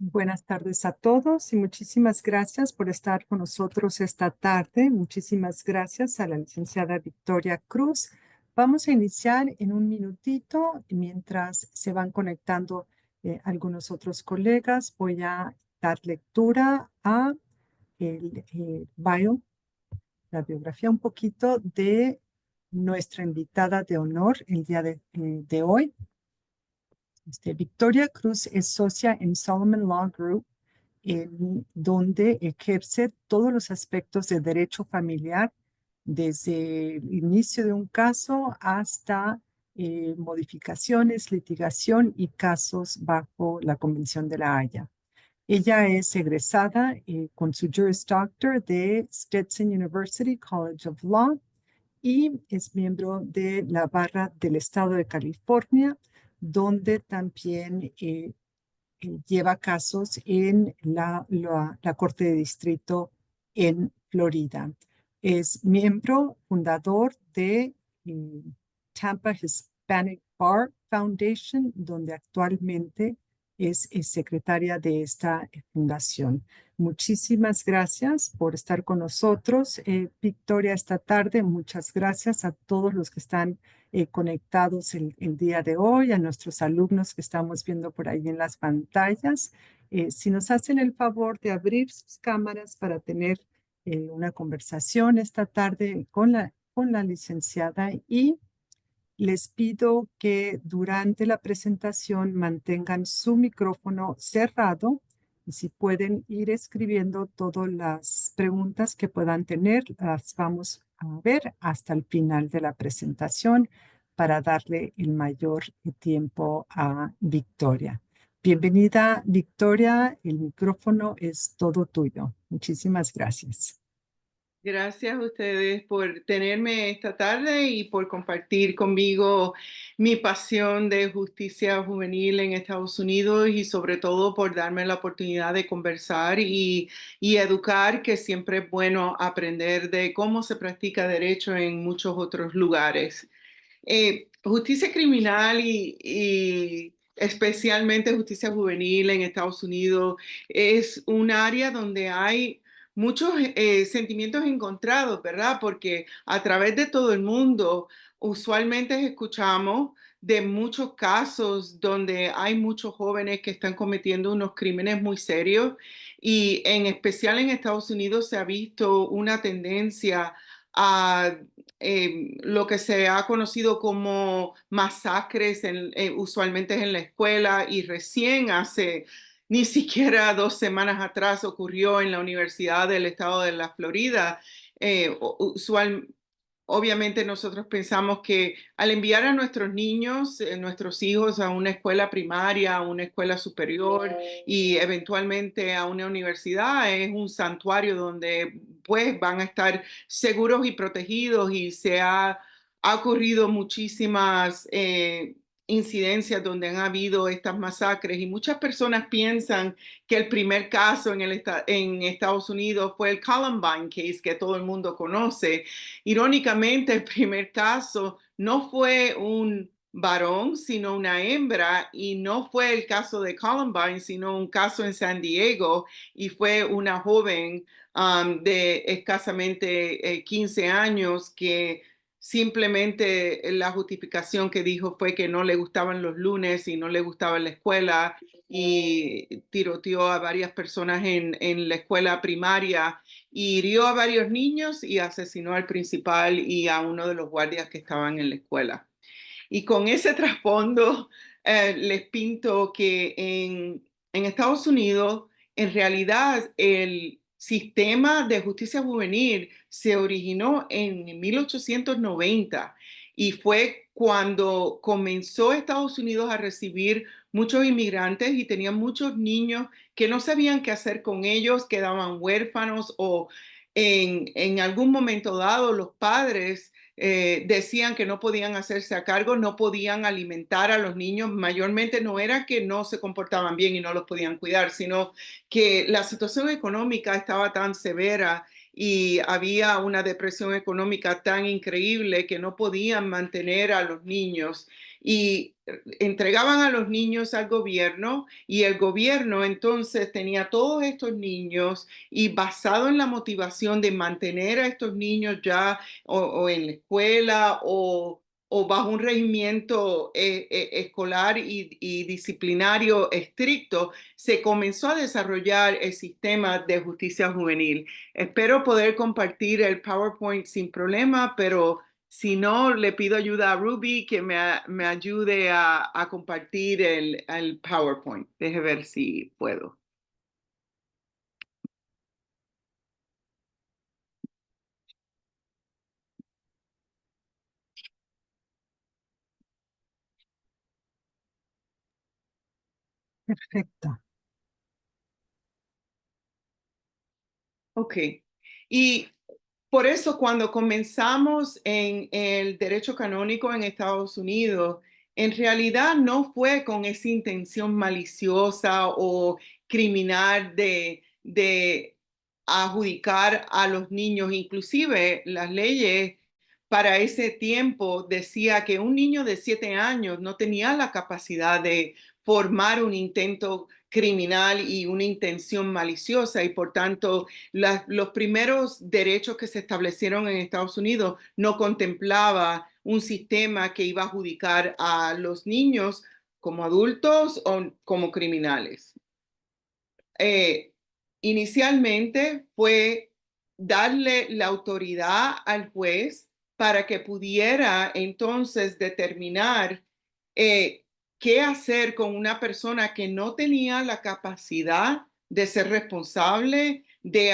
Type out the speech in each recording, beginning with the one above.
Buenas tardes a todos y muchísimas gracias por estar con nosotros esta tarde. Muchísimas gracias a la licenciada Victoria Cruz. Vamos a iniciar en un minutito y mientras se van conectando algunos otros colegas. Voy a dar lectura a el la biografía un poquito de nuestra invitada de honor el día de hoy. Victoria Cruz es socia en Solomon Law Group, en donde ejerce todos los aspectos de derecho familiar, desde el inicio de un caso hasta modificaciones, litigación y casos bajo la Convención de la Haya. Ella es egresada con su Juris Doctor de Stetson University College of Law y es miembro de la Barra del Estado de California, donde también lleva casos en la Corte de Distrito en Florida. Es miembro fundador de Tampa Hispanic Bar Foundation, donde actualmente es secretaria de esta fundación. Muchísimas gracias por estar con nosotros, Victoria, esta tarde. Muchas gracias a todos los que están conectados el día de hoy, a nuestros alumnos que estamos viendo por ahí en las pantallas. Si nos hacen el favor de abrir sus cámaras para tener una conversación esta tarde con la licenciada, y les pido que durante la presentación mantengan su micrófono cerrado y si pueden ir escribiendo todas las preguntas que puedan tener, las vamos a ver hasta el final de la presentación para darle el mayor tiempo a Victoria. Bienvenida, Victoria. El micrófono es todo tuyo. Muchísimas gracias. Gracias a ustedes por tenerme esta tarde y por compartir conmigo mi pasión de justicia juvenil en Estados Unidos y sobre todo por darme la oportunidad de conversar y educar, que siempre es bueno aprender de cómo se practica derecho en muchos otros lugares. Justicia criminal y especialmente justicia juvenil en Estados Unidos es un área donde hay muchos sentimientos encontrados, ¿verdad? Porque a través de todo el mundo usualmente escuchamos de muchos casos donde hay muchos jóvenes que están cometiendo unos crímenes muy serios y en especial en Estados Unidos se ha visto una tendencia a lo que se ha conocido como masacres, usualmente es en la escuela, y recién hace ni siquiera 2 semanas atrás ocurrió en la Universidad del Estado de la Florida. Usual, Obviamente nosotros pensamos que al enviar a nuestros niños, nuestros hijos a una escuela primaria, a una escuela superior y eventualmente a una universidad es un santuario donde pues van a estar seguros y protegidos y ha ocurrido muchísimas incidencias donde han habido estas masacres y muchas personas piensan que el primer caso en Estados Unidos fue el Columbine case que todo el mundo conoce. Irónicamente, el primer caso no fue un varón, sino una hembra, y no fue el caso de Columbine, sino un caso en San Diego, y fue una joven de escasamente 15 años que simplemente la justificación que dijo fue que no le gustaban los lunes y no le gustaba la escuela y tiroteó a varias personas en la escuela primaria y hirió a varios niños y asesinó al principal y a uno de los guardias que estaban en la escuela. Y con ese trasfondo les pinto que en Estados Unidos, en realidad, el sistema de justicia juvenil se originó en 1890 y fue cuando comenzó Estados Unidos a recibir muchos inmigrantes y tenían muchos niños que no sabían qué hacer con ellos, quedaban huérfanos o en algún momento dado los padres decían que no podían hacerse a cargo, no podían alimentar a los niños. Mayormente no era que no se comportaban bien y no los podían cuidar, sino que la situación económica estaba tan severa y había una depresión económica tan increíble que no podían mantener a los niños. y entregaban a los niños al gobierno y el gobierno entonces tenía todos estos niños y basado en la motivación de mantener a estos niños ya o en la escuela o bajo un regimiento escolar y disciplinario estricto, se comenzó a desarrollar el sistema de justicia juvenil. Espero poder compartir el PowerPoint sin problema, pero si no, le pido ayuda a Ruby que me ayude a compartir el PowerPoint. Deje ver si puedo. Perfecto. Ok. Y por eso cuando comenzamos en el derecho canónico en Estados Unidos, en realidad no fue con esa intención maliciosa o criminal de adjudicar a los niños. Inclusive las leyes para ese tiempo decía que un niño de 7 años no tenía la capacidad de formar un intento criminal y una intención maliciosa y por tanto los primeros derechos que se establecieron en Estados Unidos no contemplaba un sistema que iba a adjudicar a los niños como adultos o como criminales. Eh, Inicialmente fue darle la autoridad al juez para que pudiera entonces determinar eh, qué hacer con una persona que no tenía la capacidad de ser responsable, de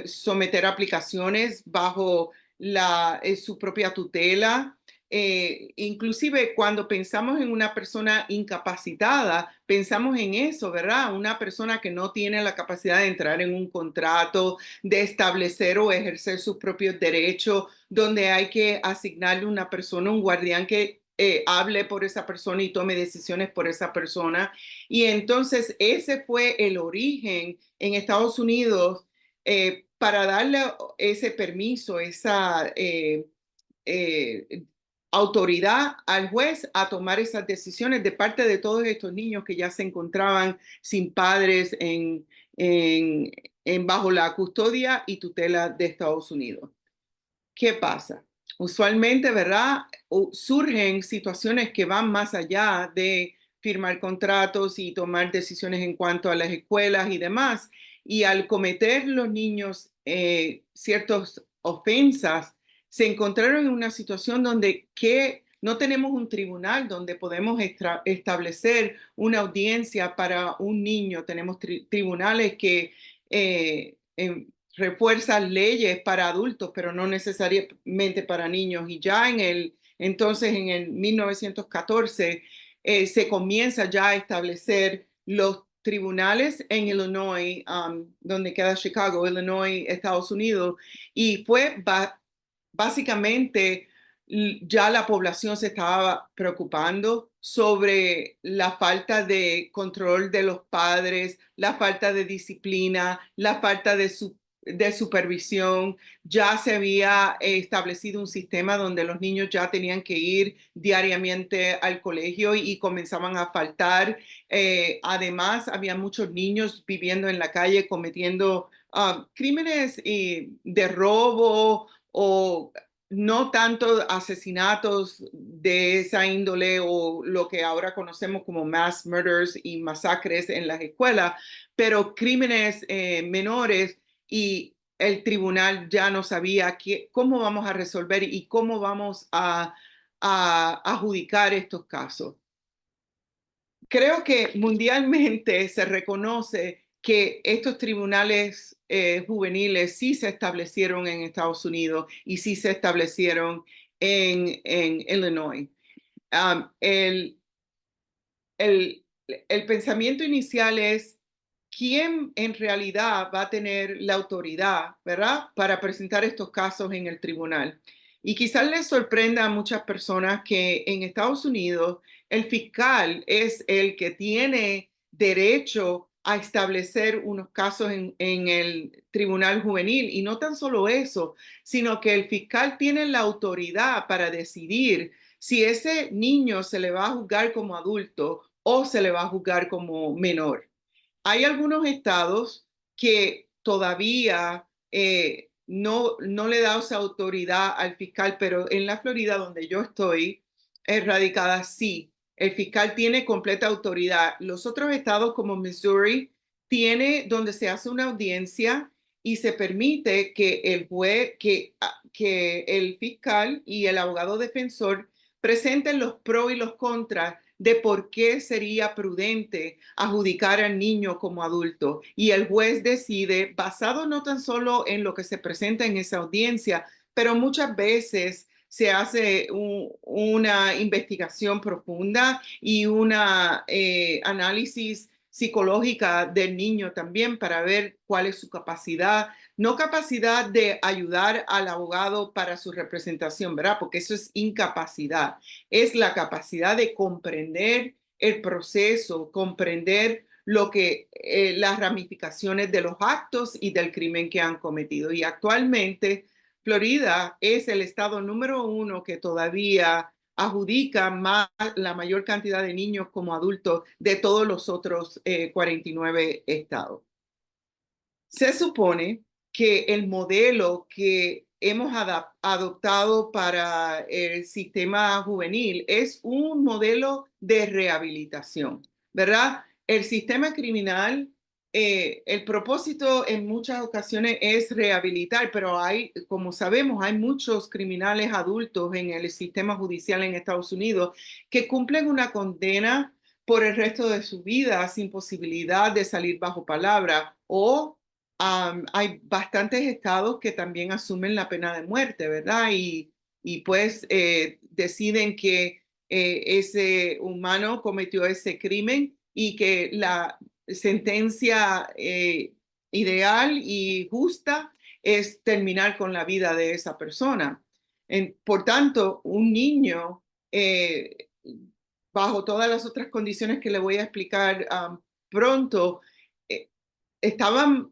someter aplicaciones bajo su propia tutela. Inclusive cuando pensamos en una persona incapacitada, pensamos en eso, ¿verdad? Una persona que no tiene la capacidad de entrar en un contrato, de establecer o ejercer sus propios derechos, donde hay que asignarle a una persona, un guardián que hable por esa persona y tome decisiones por esa persona. Y entonces ese fue el origen en Estados Unidos para darle ese permiso, esa eh, autoridad al juez a tomar esas decisiones de parte de todos estos niños que ya se encontraban sin padres en, bajo la custodia y tutela de Estados Unidos. ¿Qué pasa? Usualmente, ¿verdad? Surgen situaciones que van más allá de firmar contratos y tomar decisiones en cuanto a las escuelas y demás. Y al cometer los niños ciertas ofensas, se encontraron en una situación donde no tenemos un tribunal donde podemos establecer una audiencia para un niño. Tenemos tribunales que refuerzan leyes para adultos, pero no necesariamente para niños. Y ya entonces en el 1914 se comienza ya a establecer los tribunales en Illinois, donde queda Chicago, Illinois, Estados Unidos, y fue básicamente ya la población se estaba preocupando sobre la falta de control de los padres, la falta de disciplina, la falta de supervisión. Ya se había establecido un sistema donde los niños ya tenían que ir diariamente al colegio y comenzaban a faltar. Además, había muchos niños viviendo en la calle cometiendo crímenes de robo o no tanto asesinatos de esa índole o lo que ahora conocemos como mass murders y masacres en las escuelas, pero crímenes menores y el tribunal ya no sabía cómo vamos a resolver y cómo vamos a adjudicar estos casos. Creo que mundialmente se reconoce que estos tribunales juveniles sí se establecieron en Estados Unidos y sí se establecieron en Illinois. Um, el, el pensamiento inicial es quién en realidad va a tener la autoridad, ¿verdad?, para presentar estos casos en el tribunal. Y quizás les sorprenda a muchas personas que en Estados Unidos el fiscal es el que tiene derecho a establecer unos casos en el tribunal juvenil. Y no tan solo eso, sino que el fiscal tiene la autoridad para decidir si ese niño se le va a juzgar como adulto o se le va a juzgar como menor. Hay algunos estados que todavía no le da esa autoridad al fiscal, pero en la Florida, donde yo estoy radicada, sí, el fiscal tiene completa autoridad. Los otros estados como Missouri tiene donde se hace una audiencia y se permite que el juez, que el fiscal y el abogado defensor presenten los pros y los contras de por qué sería prudente adjudicar al niño como adulto. Y el juez decide, basado no tan solo en lo que se presenta en esa audiencia, pero muchas veces se hace una investigación profunda y una análisis psicológica del niño también para ver cuál es su capacidad, no capacidad de ayudar al abogado para su representación, ¿verdad? Porque eso es incapacidad, es la capacidad de comprender el proceso, comprender lo que las ramificaciones de los actos y del crimen que han cometido. Y actualmente Florida es el estado número 1 que todavía adjudica la mayor cantidad de niños como adultos de todos los otros 49 estados. Se supone que el modelo que hemos adoptado para el sistema juvenil es un modelo de rehabilitación, ¿verdad? El sistema criminal, el propósito en muchas ocasiones es rehabilitar, pero hay, como sabemos, hay muchos criminales adultos en el sistema judicial en Estados Unidos que cumplen una condena por el resto de su vida sin posibilidad de salir bajo palabra o hay bastantes estados que también asumen la pena de muerte, ¿verdad? Y pues deciden que ese humano cometió ese crimen y que la sentencia ideal y justa es terminar con la vida de esa persona. Por tanto, un niño, bajo todas las otras condiciones que le voy a explicar pronto, eh, estaban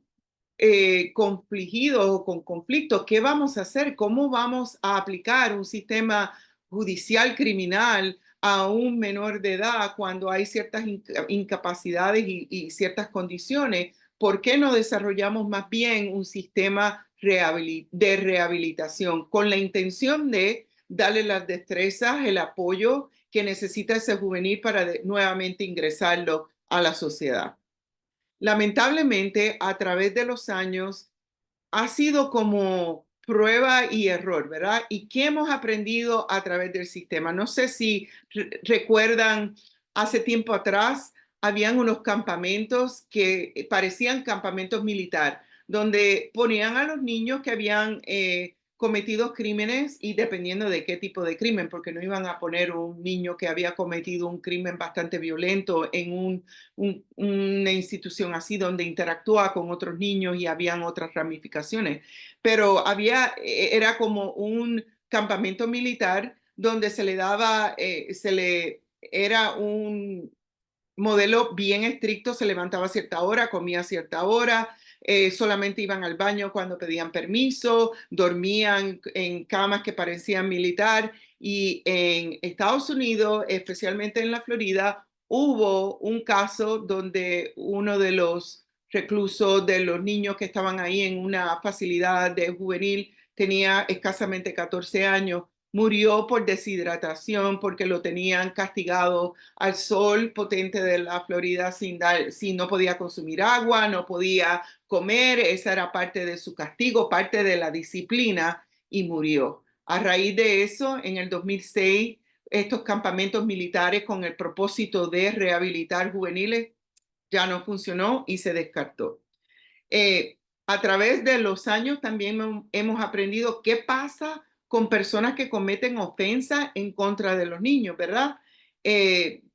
confligidos o con conflictos. ¿Qué vamos a hacer? ¿Cómo vamos a aplicar un sistema judicial criminal a un menor de edad cuando hay ciertas incapacidades y ciertas condiciones? ¿Por qué no desarrollamos más bien un sistema de rehabilitación con la intención de darle las destrezas, el apoyo que necesita ese juvenil para nuevamente ingresarlo a la sociedad? Lamentablemente, a través de los años, ha sido como prueba y error, ¿verdad? ¿Y qué hemos aprendido a través del sistema? No sé si recuerdan, hace tiempo atrás, habían unos campamentos que parecían campamentos militar, donde ponían a los niños que habían cometido crímenes y dependiendo de qué tipo de crimen, porque no iban a poner un niño que había cometido un crimen bastante violento en una institución así donde interactúa con otros niños y habían otras ramificaciones. Pero era como un campamento militar donde se le daba, era un modelo bien estricto, se levantaba a cierta hora, comía a cierta hora, solamente iban al baño cuando pedían permiso, dormían en camas que parecían militar y en Estados Unidos, especialmente en la Florida, hubo un caso donde uno de los reclusos de los niños que estaban ahí en una facilidad de juvenil tenía escasamente 14 años, murió por deshidratación porque lo tenían castigado al sol potente de la Florida si no podía consumir agua, no podía comer, esa era parte de su castigo, parte de la disciplina y murió. A raíz de eso, en el 2006, estos campamentos militares con el propósito de rehabilitar juveniles ya no funcionó y se descartó. A través de los años también hemos aprendido qué pasa con personas que cometen ofensa en contra de los niños, ¿verdad?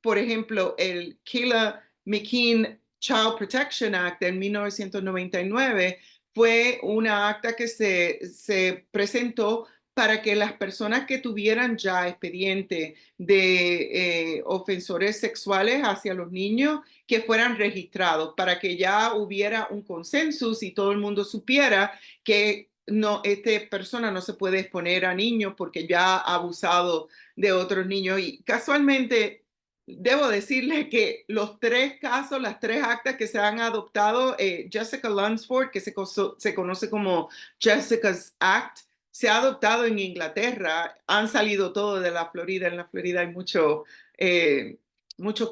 Por ejemplo, el Kayla-McKean Child Protection Act de 1999 fue una acta que se presentó para que las personas que tuvieran ya expediente de ofensores sexuales hacia los niños que fueran registrados, para que ya hubiera un consenso y todo el mundo supiera que no, esta persona no se puede exponer a niños porque ya ha abusado de otros niños. Y casualmente, debo decirle que los tres casos, las tres actas que se han adoptado, Jessica Lunsford, que se conoce como Jessica's Act, se ha adoptado en Inglaterra. Han salido todos de la Florida. En la Florida hay muchos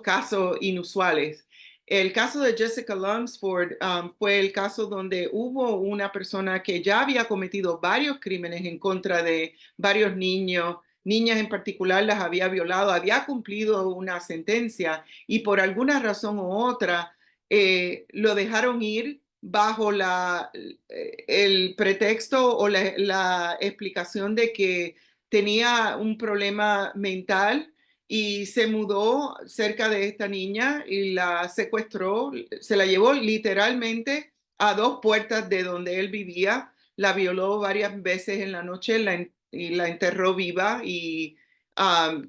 casos inusuales. El caso de Jessica Lunsford fue el caso donde hubo una persona que ya había cometido varios crímenes en contra de varios niños, niñas en particular las había violado, había cumplido una sentencia y por alguna razón u otra lo dejaron ir bajo el pretexto o la explicación de que tenía un problema mental y se mudó cerca de esta niña y la secuestró, se la llevó literalmente a 2 puertas de donde él vivía, la violó varias veces en la noche y la enterró viva y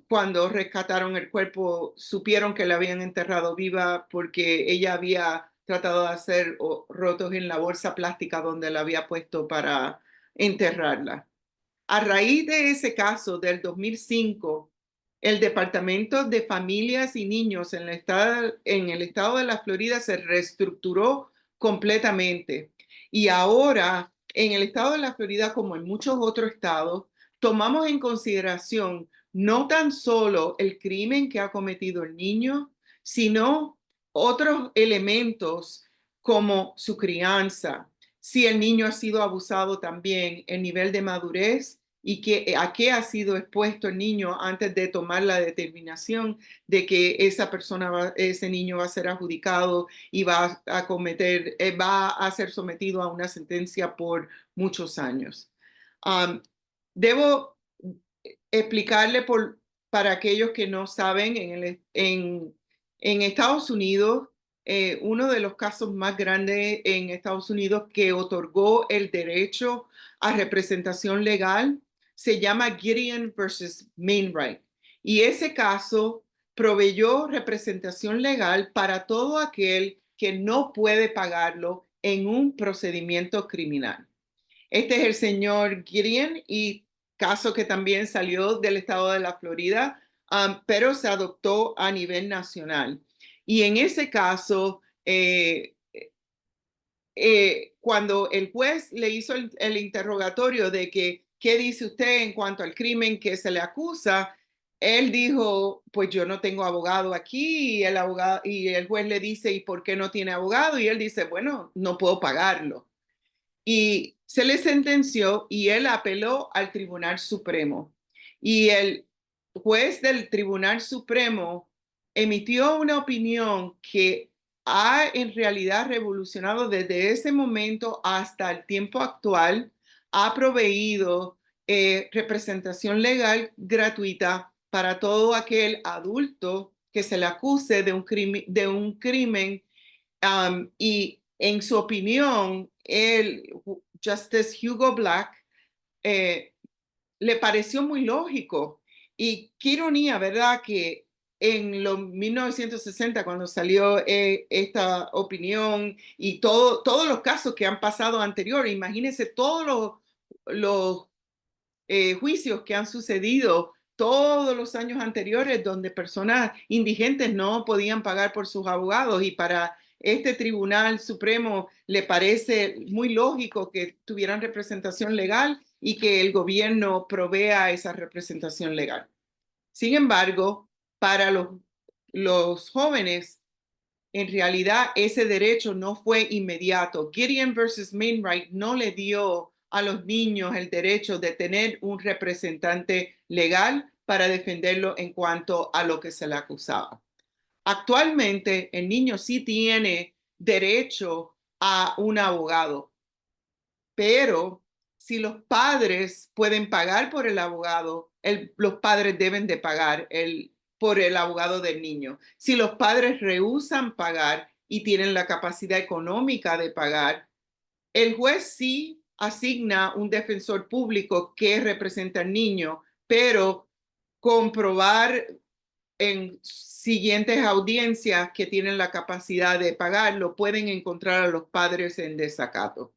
cuando rescataron el cuerpo supieron que la habían enterrado viva porque ella había tratado de hacer rotos en la bolsa plástica donde la había puesto para enterrarla. A raíz de ese caso del 2005, el Departamento de Familias y Niños en el estado de la Florida se reestructuró completamente. Y ahora, en el estado de la Florida, como en muchos otros estados, tomamos en consideración no tan solo el crimen que ha cometido el niño, sino otros elementos como su crianza, si el niño ha sido abusado también, el nivel de madurez y a qué ha sido expuesto el niño antes de tomar la determinación de que ese niño va a ser adjudicado y va a ser sometido a una sentencia por muchos años. Um, Debo explicarle para aquellos que no saben, en Estados Unidos, uno de los casos más grandes en Estados Unidos que otorgó el derecho a representación legal se llama Gideon versus Mainwright. Y ese caso proveyó representación legal para todo aquel que no puede pagarlo en un procedimiento criminal. Este es el señor Gideon y caso que también salió del estado de la Florida, pero se adoptó a nivel nacional. Y en ese caso, cuando el juez le hizo el interrogatorio de que, ¿qué dice usted en cuanto al crimen que se le acusa? Él dijo, pues yo no tengo abogado aquí y el juez le dice, ¿y por qué no tiene abogado? Y él dice, bueno, no puedo pagarlo. Y se le sentenció y él apeló al Tribunal Supremo. Y el juez del Tribunal Supremo emitió una opinión que ha en realidad revolucionado desde ese momento hasta el tiempo actual, ha proveído representación legal gratuita para todo aquel adulto que se le acuse de un crimen y en su opinión, Justice Hugo Black, eh, le pareció muy lógico. Y qué ironía, ¿verdad? Que en los 1960, cuando salió esta opinión y todos los casos que han pasado anterior, imagínense todos los juicios que han sucedido todos los años anteriores donde personas indigentes no podían pagar por sus abogados y para este Tribunal Supremo le parece muy lógico que tuvieran representación legal y que el gobierno provea esa representación legal. Sin embargo, para los jóvenes, en realidad ese derecho no fue inmediato. Gideon versus Mainwright no le dio a los niños el derecho de tener un representante legal para defenderlo en cuanto a lo que se le acusaba. Actualmente el niño sí tiene derecho a un abogado, pero si los padres pueden pagar por el abogado, los padres deben de pagar por el abogado del niño. Si los padres rehúsan pagar y tienen la capacidad económica de pagar, el juez sí asigna un defensor público que representa al niño, pero comprobar en siguientes audiencias que tienen la capacidad de pagarlo, pueden encontrar a los padres en desacato.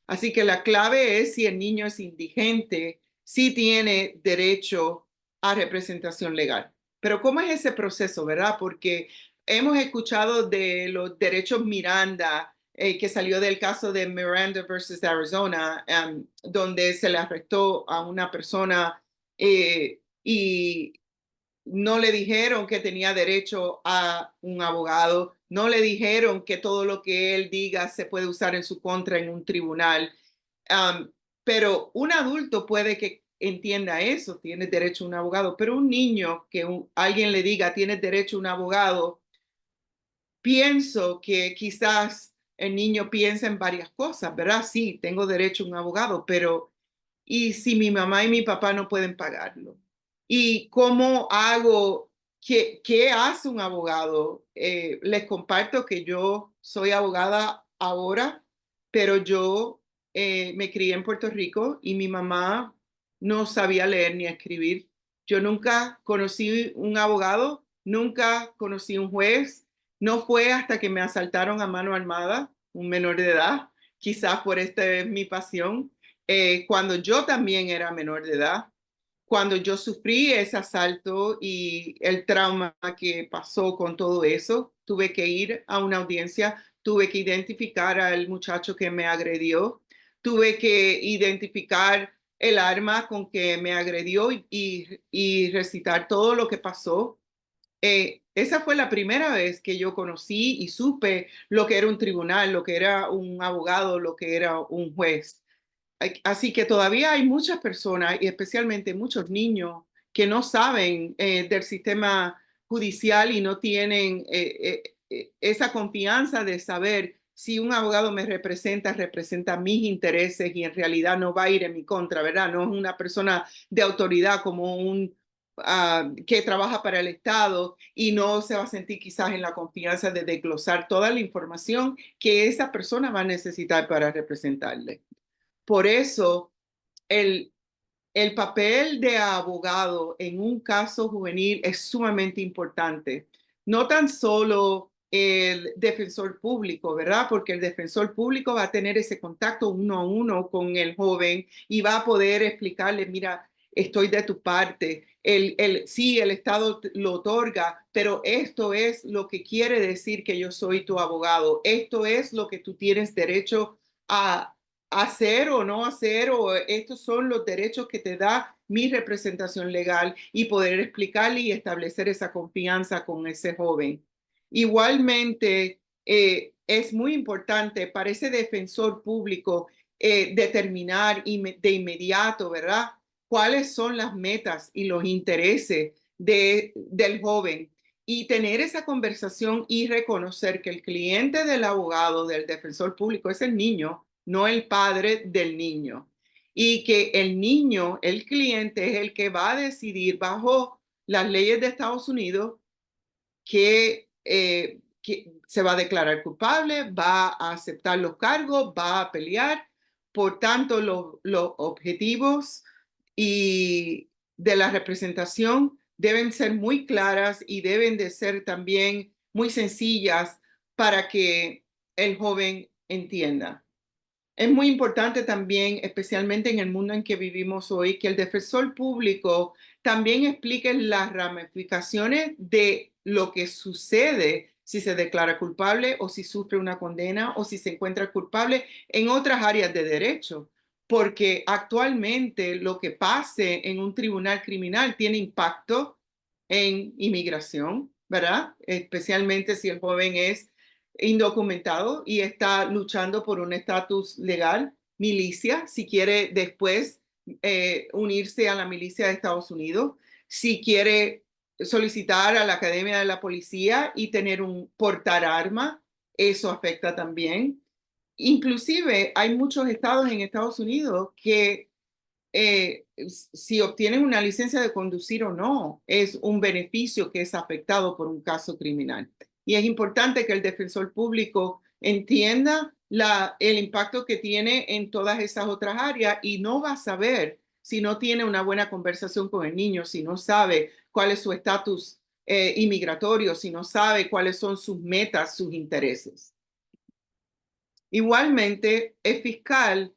Así que la clave es si el niño es indigente, si tiene derecho a representación legal. Pero ¿cómo es ese proceso, verdad? Porque hemos escuchado de los derechos Miranda, que salió del caso de Miranda versus Arizona, donde se le arrestó a una persona y no le dijeron que tenía derecho a un abogado, no le dijeron que todo lo que él diga se puede usar en su contra en un tribunal. Um, pero un adulto puede que entienda eso, tiene derecho a un abogado, pero un niño que alguien le diga tiene derecho a un abogado, pienso que quizás el niño piensa en varias cosas, ¿verdad? Sí, tengo derecho a un abogado, pero ¿y si mi mamá y mi papá no pueden pagarlo? ¿Y cómo hago? ¿Qué hace un abogado? Les comparto que yo soy abogada ahora, pero yo me crié en Puerto Rico y mi mamá no sabía leer ni escribir. Yo nunca conocí un abogado, nunca conocí un juez. No fue hasta que me asaltaron a mano armada, un menor de edad, quizás por esta es mi pasión, cuando yo también era menor de edad, cuando yo sufrí ese asalto y el trauma que pasó con todo eso, tuve que ir a una audiencia, tuve que identificar al muchacho que me agredió, tuve que identificar el arma con que me agredió y recitar todo lo que pasó. Esa fue la primera vez que yo conocí y supe lo que era un tribunal, lo que era un abogado, lo que era un juez. Así que todavía hay muchas personas y especialmente muchos niños que no saben del sistema judicial y no tienen esa confianza de saber si un abogado me representa, representa mis intereses y en realidad no va a ir en mi contra, ¿verdad? No es una persona de autoridad como un que trabaja para el Estado y no se va a sentir quizás en la confianza de desglosar toda la información que esa persona va a necesitar para representarle. Por eso, el, el papel de abogado en un caso juvenil es sumamente importante. No tan solo el defensor público, ¿verdad? Porque el defensor público va a tener ese contacto uno a uno con el joven y va a poder explicarle, mira, estoy de tu parte. Sí, el Estado lo otorga, pero esto es lo que quiere decir que yo soy tu abogado. Esto es lo que tú tienes derecho a hacer o no hacer, o estos son los derechos que te da mi representación legal y poder explicarle y establecer esa confianza con ese joven. Igualmente, es muy importante para ese defensor público determinar de inmediato, ¿verdad? Cuáles son las metas y los intereses del joven y tener esa conversación y reconocer que el cliente del abogado, del defensor público, es el niño, no el padre del niño. Y que el niño, el cliente, es el que va a decidir bajo las leyes de Estados Unidos que se va a declarar culpable, va a aceptar los cargos, va a pelear. Por tanto, los objetivos y de la representación deben ser muy claras y deben de ser también muy sencillas para que el joven entienda. Es muy importante también, especialmente en el mundo en que vivimos hoy, que el defensor público también explique las ramificaciones de lo que sucede si se declara culpable o si sufre una condena o si se encuentra culpable en otras áreas de derecho. Porque actualmente lo que pase en un tribunal criminal tiene impacto en inmigración, ¿verdad? Especialmente si el joven es indocumentado y está luchando por un estatus legal, milicia, si quiere después unirse a la milicia de Estados Unidos, si quiere solicitar a la Academia de la Policía y tener un portar arma, eso afecta también. Inclusive hay muchos estados en Estados Unidos que si obtienen una licencia de conducir o no, es un beneficio que es afectado por un caso criminal. Y es importante que el defensor público entienda el impacto que tiene en todas esas otras áreas y no va a saber si no tiene una buena conversación con el niño, si no sabe cuál es su estatus inmigratorio, si no sabe cuáles son sus metas, sus intereses. Igualmente, el fiscal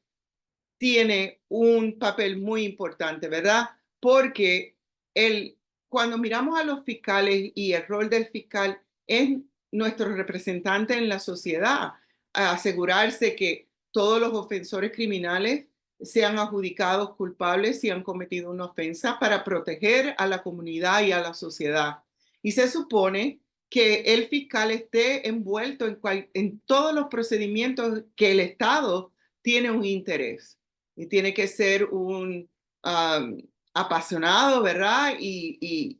tiene un papel muy importante, ¿verdad? Porque cuando miramos a los fiscales y el rol del fiscal es nuestro representante en la sociedad, a asegurarse que todos los ofensores criminales sean adjudicados culpables si han cometido una ofensa para proteger a la comunidad y a la sociedad. Y se supone que el fiscal esté envuelto en todos los procedimientos que el Estado tiene un interés. Y tiene que ser un apasionado, ¿verdad? Y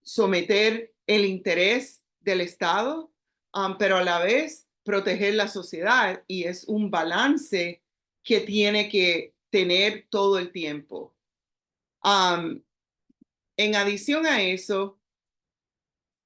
someter el interés del Estado, pero a la vez proteger la sociedad. Y es un balance que tiene que tener todo el tiempo. En adición a eso,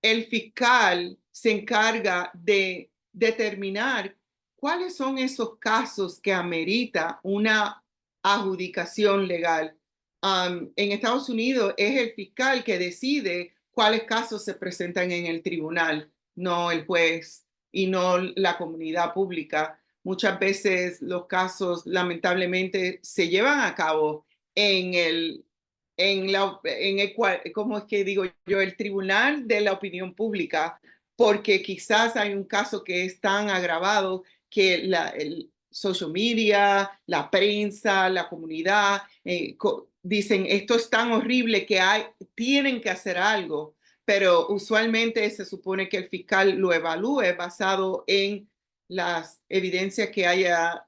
el fiscal se encarga de determinar cuáles son esos casos que amerita una adjudicación legal. En Estados Unidos es el fiscal que decide cuáles casos se presentan en el tribunal, no el juez y no la comunidad pública. Muchas veces los casos lamentablemente se llevan a cabo en ¿cómo es que digo yo? El tribunal de la opinión pública, porque quizás hay un caso que es tan agravado que el social media, la prensa, la comunidad, dicen esto es tan horrible que tienen que hacer algo, pero usualmente se supone que el fiscal lo evalúe basado en las evidencias que hayan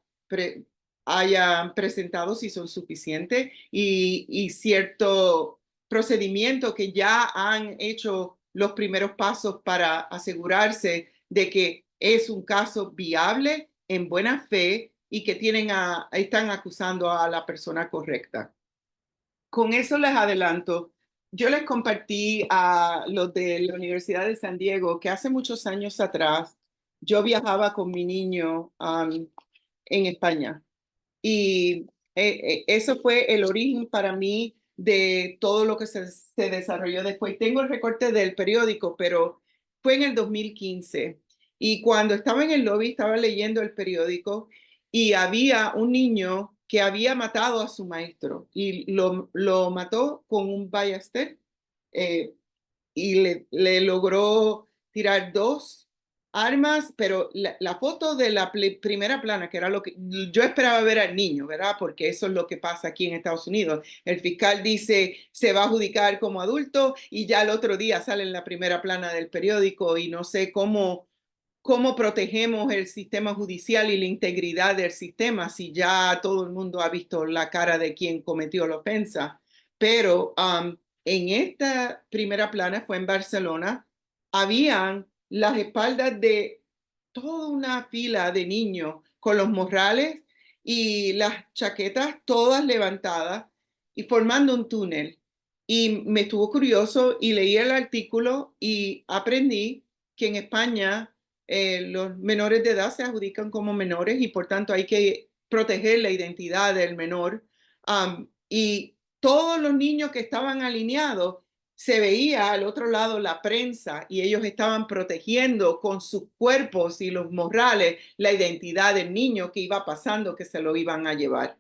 presentado si son suficientes y cierto procedimiento que ya han hecho los primeros pasos para asegurarse de que es un caso viable, en buena fe y que están acusando a la persona correcta. Con eso les adelanto. Yo les compartí a los de la Universidad de San Diego que hace muchos años atrás yo viajaba con mi niño en España. Y eso fue el origen para mí de todo lo que se desarrolló después. Tengo el recorte del periódico, pero fue en el 2015. Y cuando estaba en el lobby, estaba leyendo el periódico y había un niño que había matado a su maestro y lo mató con un ballester eh, y le logró tirar dos armas, pero la foto de la primera plana, que era lo que yo esperaba ver al niño, ¿verdad? Porque eso es lo que pasa aquí en Estados Unidos. El fiscal dice se va a adjudicar como adulto y ya el otro día sale en la primera plana del periódico y no sé cómo protegemos el sistema judicial y la integridad del sistema si ya todo el mundo ha visto la cara de quien cometió la ofensa. Pero en esta primera plana, fue en Barcelona, habían las espaldas de toda una fila de niños con los morrales y las chaquetas todas levantadas y formando un túnel. Y me estuvo curioso y leí el artículo y aprendí que en España los menores de edad se adjudican como menores y por tanto hay que proteger la identidad del menor. Y todos los niños que estaban alineados, se veía al otro lado la prensa y ellos estaban protegiendo con sus cuerpos y los morrales la identidad del niño que iba pasando, que se lo iban a llevar.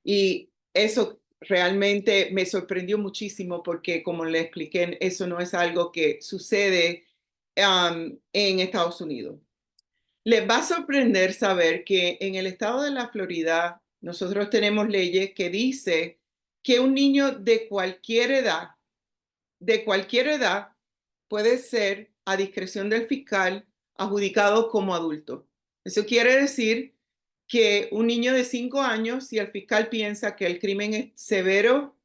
Y eso realmente me sorprendió muchísimo porque, como le expliqué, eso no es algo que sucede en Estados Unidos. Les va a sorprender saber que en el estado de la Florida nosotros tenemos leyes que dice que un niño de cualquier edad, puede ser a discreción del fiscal adjudicado como adulto. Eso quiere decir que un niño de 5 años, si el fiscal piensa que el crimen es severo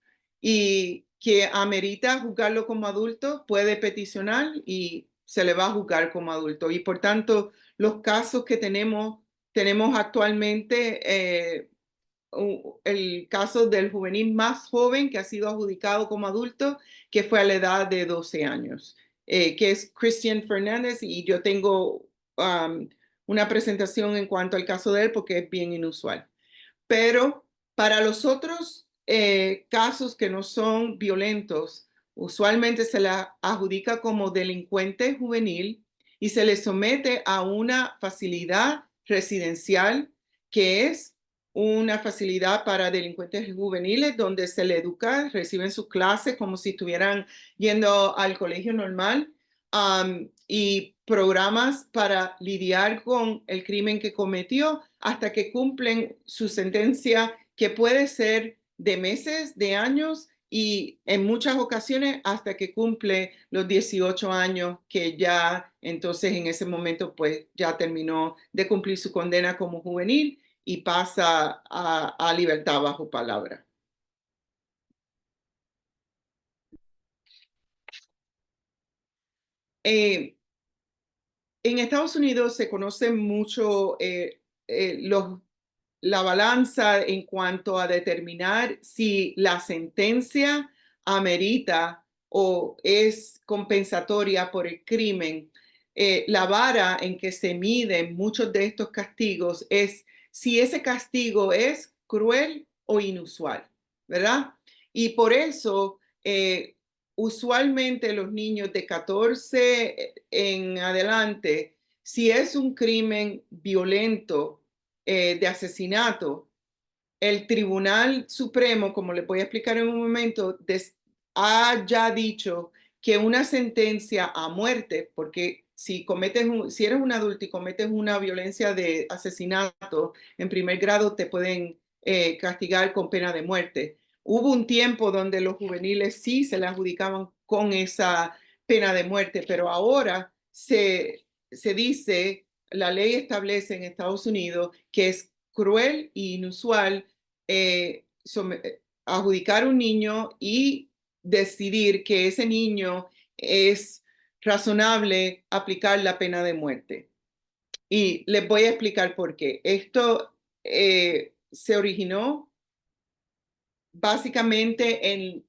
y que amerita juzgarlo como adulto, puede peticionar y se le va a juzgar como adulto. Y por tanto, los casos que tenemos actualmente, el caso del juvenil más joven que ha sido adjudicado como adulto, que fue a la edad de 12 años, que es Christian Fernández, y yo tengo una presentación en cuanto al caso de él porque es bien inusual. Pero para los otros casos que no son violentos, usualmente se la adjudica como delincuente juvenil y se le somete a una facilidad residencial que es una facilidad para delincuentes juveniles donde se les educa, reciben sus clases como si estuvieran yendo al colegio normal, y programas para lidiar con el crimen que cometió hasta que cumplen su sentencia, que puede ser de meses, de años y en muchas ocasiones hasta que cumple los 18 años, que ya entonces en ese momento pues ya terminó de cumplir su condena como juvenil y pasa a libertad bajo palabra. En Estados Unidos se conoce mucho la balanza en cuanto a determinar si la sentencia amerita o es compensatoria por el crimen. La vara en que se miden muchos de estos castigos es si ese castigo es cruel o inusual, ¿verdad? Y por eso, usualmente los niños de 14 en adelante, si es un crimen violento, de asesinato, el Tribunal Supremo, como les voy a explicar en un momento, ha ya dicho que una sentencia a muerte, porque si eres un adulto y cometes una violencia de asesinato en primer grado, te pueden castigar con pena de muerte. Hubo un tiempo donde los juveniles sí se le adjudicaban con esa pena de muerte, pero ahora se dice, la ley establece en Estados Unidos que es cruel e inusual adjudicar un niño y decidir que ese niño es razonable aplicar la pena de muerte. Y les voy a explicar por qué. Esto se originó básicamente en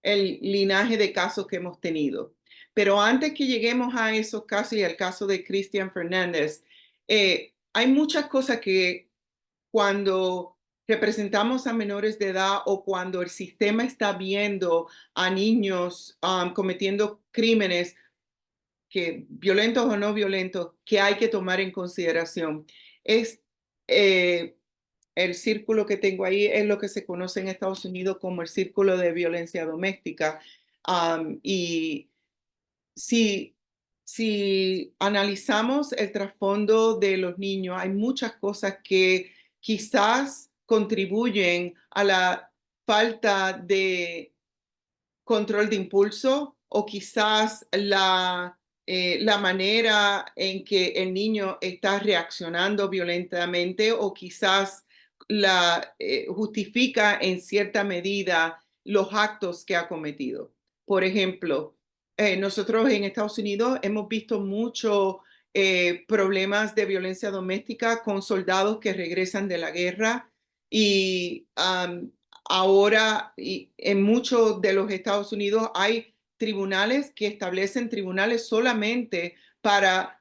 el linaje de casos que hemos tenido. Pero antes que lleguemos a esos casos y al caso de Cristian Fernández, hay muchas cosas que cuando representamos a menores de edad o cuando el sistema está viendo a niños cometiendo crímenes, que violentos o no violentos, que hay que tomar en consideración. Es eh, el círculo que tengo ahí es lo que se conoce en Estados Unidos como el círculo de violencia doméstica. Y si, si analizamos el trasfondo de los niños, hay muchas cosas que quizás contribuyen a la falta de control de impulso o quizás la manera en que el niño está reaccionando violentamente o quizás justifica en cierta medida los actos que ha cometido. Por ejemplo, nosotros en Estados Unidos hemos visto muchos problemas de violencia doméstica con soldados que regresan de la guerra y ahora en muchos de los Estados Unidos hay tribunales que establecen tribunales solamente para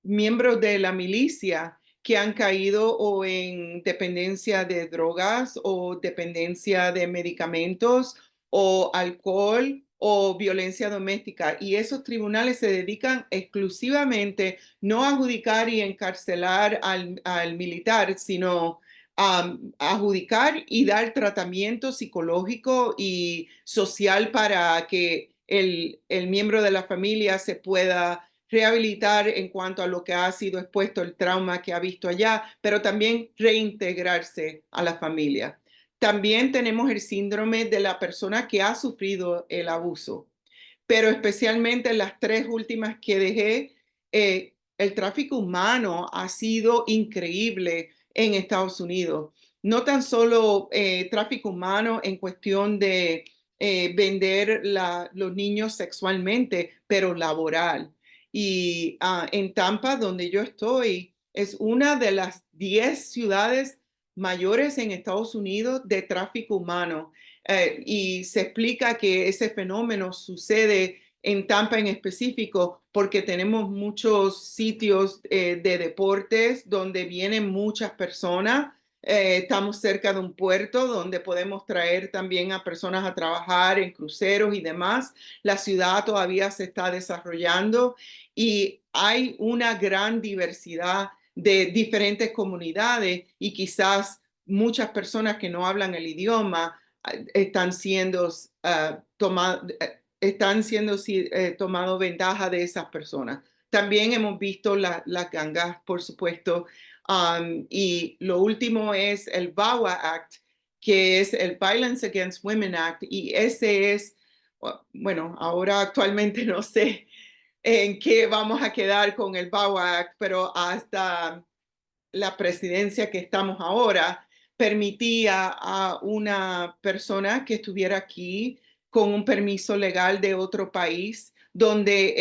miembros de la milicia que han caído o en dependencia de drogas o dependencia de medicamentos o alcohol o violencia doméstica. Y esos tribunales se dedican exclusivamente no a adjudicar y encarcelar al militar, sino a adjudicar y dar tratamiento psicológico y social para que el miembro de la familia se pueda rehabilitar en cuanto a lo que ha sido expuesto, el trauma que ha visto allá, pero también reintegrarse a la familia. También tenemos el síndrome de la persona que ha sufrido el abuso, pero especialmente las tres últimas que dejé, el tráfico humano ha sido increíble en Estados Unidos. No tan solo tráfico humano en cuestión de vender los niños sexualmente, pero laboral. Y en Tampa, donde yo estoy, es una de las 10 ciudades mayores en Estados Unidos de tráfico humano. Y se explica que ese fenómeno sucede en Tampa en específico porque tenemos muchos sitios de deportes donde vienen muchas personas. Estamos cerca de un puerto donde podemos traer también a personas a trabajar en cruceros y demás. La ciudad todavía se está desarrollando y hay una gran diversidad de diferentes comunidades y quizás muchas personas que no hablan el idioma están siendo tomado ventaja de esas personas. También hemos visto las gangas, por supuesto, y lo último es el VAWA Act, que es el Violence Against Women Act, y ese es, bueno, ahora actualmente no sé en qué vamos a quedar con el VAWA Act, pero hasta la presidencia que estamos ahora permitía a una persona que estuviera aquí con un permiso legal de otro país, donde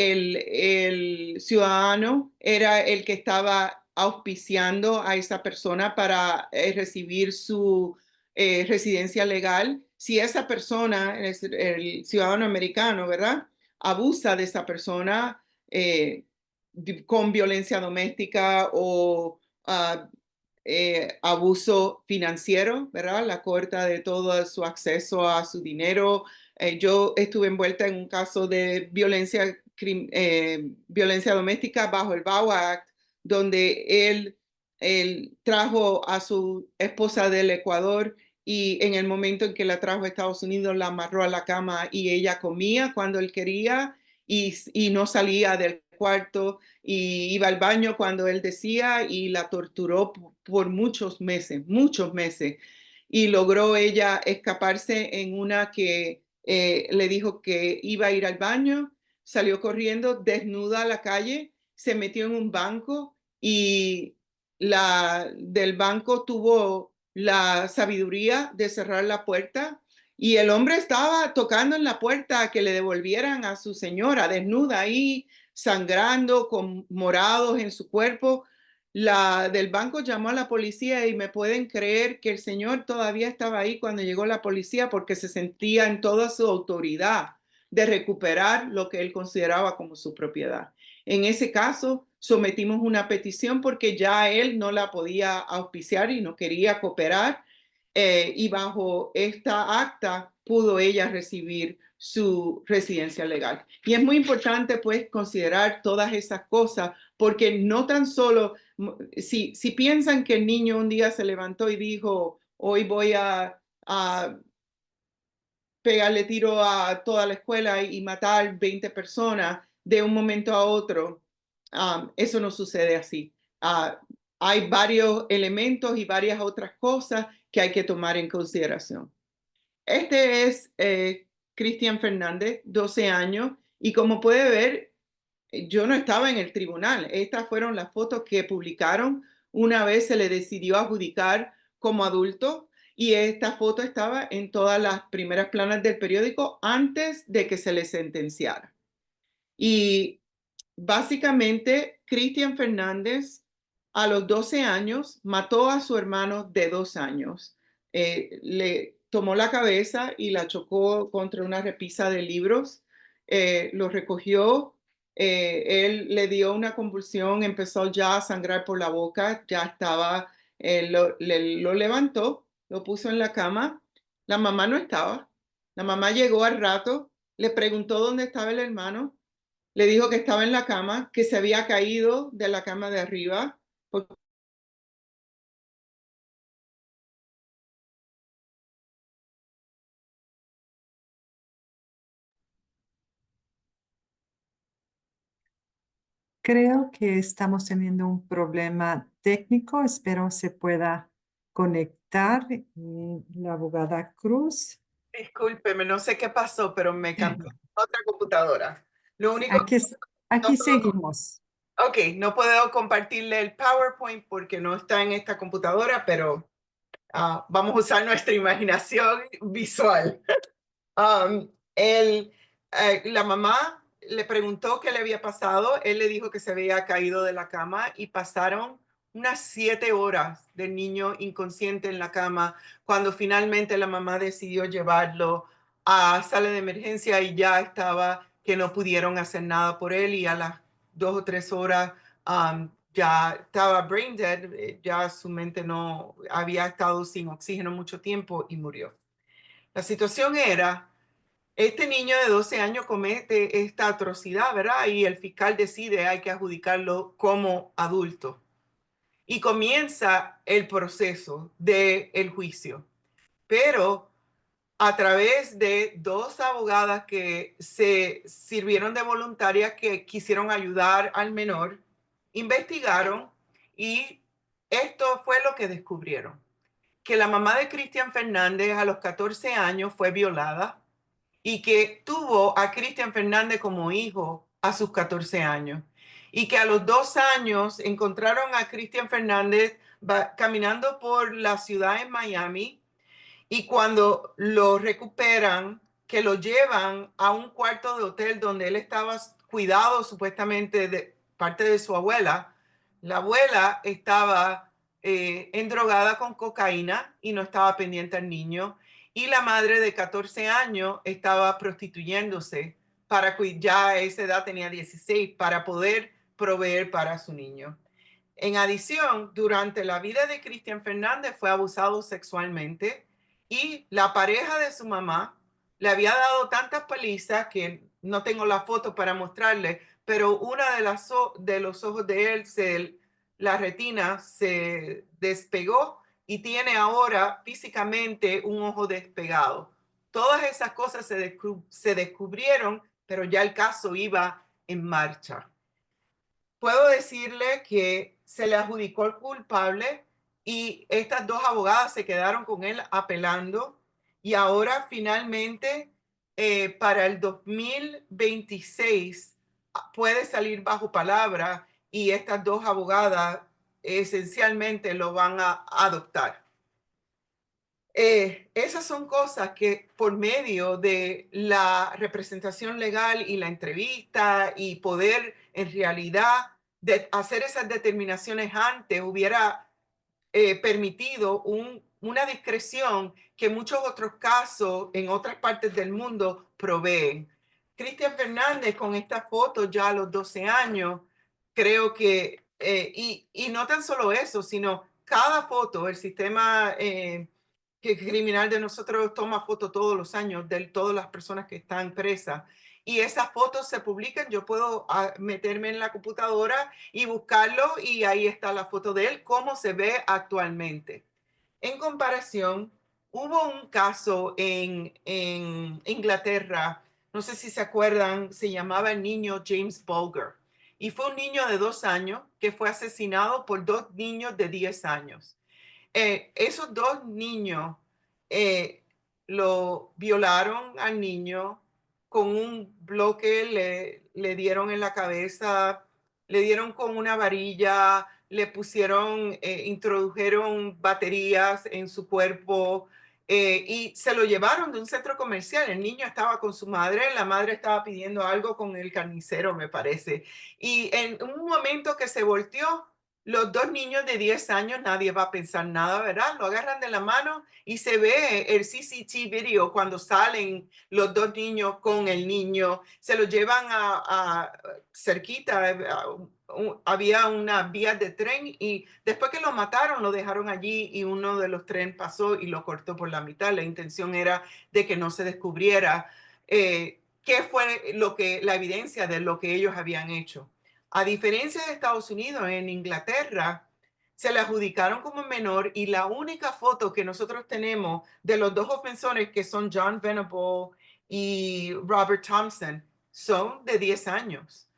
el ciudadano era el que estaba auspiciando a esa persona para recibir su residencia legal. Si esa persona, el ciudadano americano, ¿verdad? Abusa de esa persona con violencia doméstica o abuso financiero, ¿verdad? La corta de todo su acceso a su dinero. Yo estuve envuelta en un caso de violencia doméstica bajo el VAWA Act, donde él trajo a su esposa del Ecuador y en el momento en que la trajo a Estados Unidos la amarró a la cama y ella comía cuando él quería y no salía del cuarto y iba al baño cuando él decía y la torturó por muchos meses. Y logró ella escaparse en una que le dijo que iba a ir al baño, salió corriendo desnuda a la calle, se metió en un banco y la del banco tuvo la sabiduría de cerrar la puerta y el hombre estaba tocando en la puerta a que le devolvieran a su señora desnuda ahí sangrando, con morados en su cuerpo. La del banco llamó a la policía y me pueden creer que el señor todavía estaba ahí cuando llegó la policía porque se sentía en toda su autoridad de recuperar lo que él consideraba como su propiedad. En ese caso, sometimos una petición porque ya él no la podía auspiciar y no quería cooperar y bajo esta acta pudo ella recibir su residencia legal. Y es muy importante pues considerar todas esas cosas porque no tan solo, si piensan que el niño un día se levantó y dijo, hoy voy a pegarle tiro a toda la escuela y matar 20 personas de un momento a otro, eso no sucede así. Hay varios elementos y varias otras cosas que hay que tomar en consideración. Este es Cristian Fernández, 12 años, y como puede ver, yo no estaba en el tribunal. Estas fueron las fotos que publicaron una vez se le decidió adjudicar como adulto y esta foto estaba en todas las primeras planas del periódico antes de que se le sentenciara. Y básicamente, Cristian Fernández a los 12 años mató a su hermano de 2 años. Le tomó la cabeza y la chocó contra una repisa de libros. Lo recogió. Él le dio una convulsión, empezó ya a sangrar por la boca, ya estaba, lo levantó, lo puso en la cama. La mamá no estaba. La mamá llegó al rato, le preguntó dónde estaba el hermano. Le dijo que estaba en la cama, que se había caído de la cama de arriba. Creo que estamos teniendo un problema técnico. Espero se pueda conectar la abogada Cruz. Discúlpeme, no sé qué pasó, pero me cambió a otra computadora. Lo único Aquí, no aquí puedo, seguimos. ok, no puedo compartirle el PowerPoint porque no está en esta computadora, pero vamos a usar nuestra imaginación visual. La mamá le preguntó qué le había pasado. Él le dijo que se había caído de la cama y pasaron unas 7 horas del niño inconsciente en la cama cuando finalmente la mamá decidió llevarlo a sala de emergencia y ya estaba que no pudieron hacer nada por él y a las 2 o 3 horas ya estaba brain dead, ya su mente no había estado sin oxígeno mucho tiempo y murió. La situación era este niño de 12 años comete esta atrocidad, ¿verdad? Y el fiscal decide hay que adjudicarlo como adulto. y comienza el proceso del juicio. Pero a través de dos abogadas que se sirvieron de voluntarias que quisieron ayudar al menor, investigaron y esto fue lo que descubrieron, que la mamá de Cristian Fernández a los 14 años fue violada y que tuvo a Cristian Fernández como hijo a sus 14 años y que a los 2 años encontraron a Cristian Fernández caminando por la ciudad en Miami y cuando lo recuperan, que lo llevan a un cuarto de hotel donde él estaba cuidado supuestamente de parte de su abuela, la abuela estaba endrogada con cocaína y no estaba pendiente al niño. Y la madre de 14 años estaba prostituyéndose para ya a esa edad tenía 16 para poder proveer para su niño. En adición, durante la vida de Cristian Fernández fue abusado sexualmente y la pareja de su mamá le había dado tantas palizas que no tengo la foto para mostrarle, pero una de los ojos de él, la retina se despegó y tiene ahora físicamente un ojo despegado. Todas esas cosas se descubrieron, pero ya el caso iba en marcha. Puedo decirle que se le adjudicó el culpable y estas dos abogadas se quedaron con él apelando y ahora finalmente para el 2026 puede salir bajo palabra y estas dos abogadas esencialmente lo van a adoptar. Esas son cosas que por medio de la representación legal y la entrevista y poder en realidad hacer esas determinaciones antes hubiera permitido una discreción que muchos otros casos en otras partes del mundo proveen. Cristian Fernández con esta foto ya a los 12 años, creo que, y no tan solo eso, sino cada foto, el sistema que criminal de nosotros toma fotos todos los años de todas las personas que están presas y esas fotos se publican, yo puedo meterme en la computadora y buscarlo y ahí está la foto de él, cómo se ve actualmente. En comparación, hubo un caso en Inglaterra, no sé si se acuerdan, se llamaba el niño James Bulger y fue un niño de 2 años que fue asesinado por dos niños de 10 años. Esos dos niños eh, lo violaron al niño con un bloque, le dieron en la cabeza, le dieron con una varilla, le pusieron, introdujeron baterías en su cuerpo y se lo llevaron de un centro comercial. El niño estaba con su madre, la madre estaba pidiendo algo con el carnicero, me parece. Y en un momento que se volteó, los dos niños de 10 años, nadie va a pensar nada, ¿verdad? Lo agarran de la mano y se ve el CCTV video cuando salen los dos niños con el niño, se lo llevan a cerquita, había una vía de tren y después que lo mataron lo dejaron allí y uno de los trenes pasó y lo cortó por la mitad. La intención era de que no se descubriera qué fue la evidencia de lo que ellos habían hecho. A diferencia de Estados Unidos, en Inglaterra se le adjudicaron como menor y la única foto que nosotros tenemos de los dos ofensores que son John Venable y Robert Thompson son de 10 años.